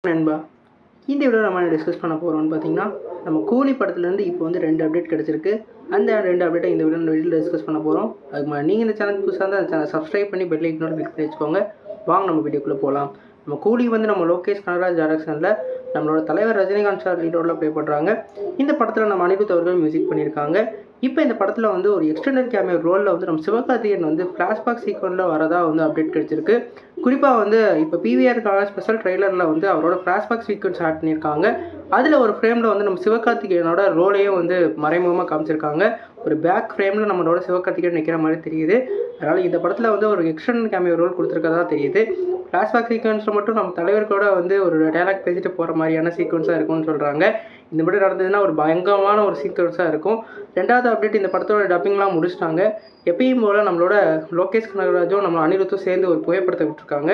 நண்பா, இந்த வீடியோ நம்ம டிஸ்கஸ் பண்ண போகிறோம்னு பார்த்தீங்கன்னா, நம்ம கூலி படத்துலேருந்து இப்போ வந்து 2 அப்டேட் கிடச்சிருக்கு. அந்த 2 அப்டேட்டை இந்த வீடியோவில் டிஸ்கஸ் பண்ண போகிறோம். அதுக்கு முன்னாடி நீங்கள் இந்த சேனல் புதுசாக இருந்தால் அந்த சேனல் சப்ஸ்கிரைப் பண்ணி பெல் ஐக்கனோட கிளிக் பண்ணி வச்சுக்கோங்க. வாங்க நம்ம வீடியோக்குள்ளே போகலாம். நம்ம கூலி வந்து நம்ம லோகேஷ் கனகராஜ் டைரக்ஷனில் நம்மளோட தலைவர் ரஜினிகாந்த் சார் லீடோட ப்ளே பண்ணுறாங்க. இந்த படத்தில் நம்ம அனிருத் அவர்கள் மியூசிக் பண்ணியிருக்காங்க. இப்போ இந்த படத்தில் வந்து ஒரு எக்ஸ்டெண்டட் கேமியோ ரோலில் வந்து நம்ம சிவகார்த்திகேயன் வந்து ஃப்ளாஷ்பேக் சீக்வன்ஸில் வரதா வந்து அப்டேட் கிடச்சிருக்கு. குறிப்பாக வந்து இப்போ பிவிஆருக்கான ஸ்பெஷல் ட்ரெய்லரில் வந்து அவரோட ஃப்ளாஷ்பேக் சீக்வன்ஸ் ஆட் பண்ணியிருக்காங்க. அதில் ஒரு ஃப்ரேமில் வந்து நம்ம சிவகார்த்திகேயனோட ரோலையும் வந்து மறைமுகமாக காமிச்சிருக்காங்க. ஒரு பேக் ஃப்ரேமில் நம்மளோட சிவகார்த்திகேயன் நிற்கிற மாதிரி தெரியுது. அதனால் இந்த படத்தில் வந்து ஒரு எக்ஸ்டெண்டட் கேமியோ ரோல் கொடுத்துருக்கதா தெரியுது. ஃப்ளாஷ்பேக் சீக்வன்ஸில் மட்டும் நம்ம தலைவர்களோட வந்து ஒரு டைலாக் பேசிட்டு போகிற மாதிரியான சீக்வன்ஸாக இருக்கும்னு சொல்கிறாங்க. இந்த மாதிரி நடந்ததுன்னா ஒரு பயங்கரமான ஒரு சீக்வன்ஸாக இருக்கும். ரெண்டாவது அப்டேட், இந்த படத்தோட டப்பிங்லாம் முடிச்சிட்டாங்க. எப்பயும் போல் நம்மளோட லோகேஷ் கனகராஜும் நம்ம அனிருத்தும் சேர்ந்து ஒரு புகைப்படத்தை விட்டுருக்காங்க.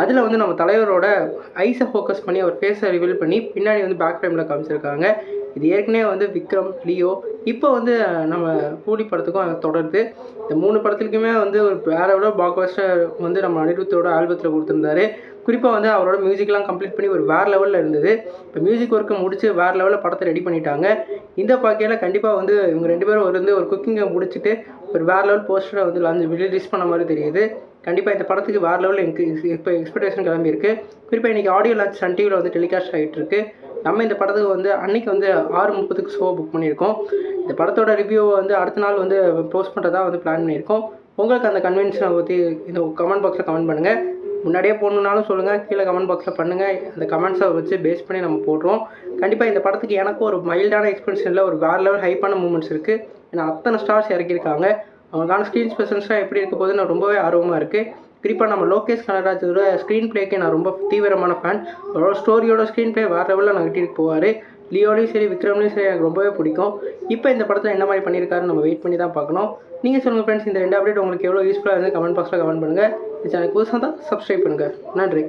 அதில் வந்து நம்ம தலைவரோட ஐஸை ஃபோக்கஸ் பண்ணி அவர் ஃபேஸை ரிவீல் பண்ணி பின்னாடி வந்து பேக் ஃப்ரேமில் காமிச்சிருக்காங்க. இது ஏற்கனவே வந்து விக்ரம், லியோ, இப்போ வந்து நம்ம கூலி படத்துக்கும் தொடருது. இந்த 3 படத்துக்குமே வந்து ஒரு வேற எவ்வளோ பிளாக் பஸ்டர் வந்து நம்ம அனிருத்தோட ஆல்பத்தில் கொடுத்துருந்தாரு. குறிப்பாக வந்து அவரோட மியூசிக்லாம் கம்ப்ளீட் பண்ணி ஒரு வேறு லெவலில் இருந்தது. இப்போ மியூசிக் ஒர்க்கை முடித்து வேறு லெவலில் படத்தை ரெடி பண்ணிட்டாங்க. இந்த பாக்கையில் கண்டிப்பாக வந்து இவங்க 2 பேரும் வந்து ஒரு குக்கிங்கை முடிச்சுட்டு ஒரு வேறு லெவல் போஸ்டரை வந்து ரிலீஸ் பண்ண மாதிரி தெரியுது. கண்டிப்பாக இந்த படத்துக்கு வேறு லெவலில் இப்போ எக்ஸ்பெக்டேஷன் கிளம்பியிருக்கு. குறிப்பாக இன்றைக்கி ஆடியோ லான்ச் சன் டிவியில் வந்து டெலிகாஸ்ட் ஆகிட்டு இருக்கு. நம்ம இந்த படத்துக்கு வந்து அன்றைக்கி வந்து 6:30க்கு ஷோ புக் பண்ணியிருக்கோம். இந்த படத்தோட ரிவ்யூவை வந்து அடுத்த நாள் வந்து போஸ்ட் பண்ணுறதா வந்து பிளான் பண்ணியிருக்கோம். உங்களுக்கு அந்த கன்வென்ஷனை பற்றி இந்த கமெண்ட் பாக்ஸில் கமெண்ட் பண்ணுங்கள். முன்னாடியே போடணுன்னாலும் சொல்லுங்கள், கீழே கமெண்ட் பாக்ஸில் பண்ணுங்கள். அந்த கமெண்ட்ஸை வச்சு பேஸ் பண்ணி நம்ம போடுறோம். கண்டிப்பாக இந்த படத்துக்கு எனக்கும் ஒரு மைல்டான எக்ஸ்பென்ஷனில் ஒரு வேறு லெவல் ஹைப்பான மூமெண்ட்ஸ் இருக்குது. ஏன்னா அத்தனை ஸ்டார்ஸ் இறக்கியிருக்காங்க. அவங்களுக்கான ஸ்க்ரீன் ஸ்பெஷன்ஸ்லாம் எப்படி இருக்க போது நான் ரொம்பவே ஆர்வமாக இருக்குது. குறிப்பாக நம்ம லோகேஷ் கனகராஜோட ஸ்க்ரீன் பிளேக்கு நான் ரொம்ப தீவிரமான ஃபேன். அவரோட ஸ்டோரியோட ஸ்க்ரீன் பிளே வேறு லெவலில் நான் கிட்டிட்டு போவார். லியோலையும் சரி, விக்ரம்லையும் சரி, எனக்கு ரொம்பவே பிடிக்கும். இப்போ இந்த படத்தில் என்ன மாதிரி பண்ணியிருக்காருன்னு நம்ம வெயிட் பண்ணி தான் பார்க்கணும். நீங்கள் சொல்லுங்கள் ஃப்ரெண்ட்ஸ், இந்த 2 அப்டேட் உங்களுக்கு எவ்வளோ யூஸ்ஃபுல்லாக இருந்து கமெண்ட் பாக்ஸில் கமெண்ட் பண்ணுங்கள். இந்த சேனல் புதுசாக தான் சப்ஸ்கிரைப் பண்ணுங்கள். நன்றி.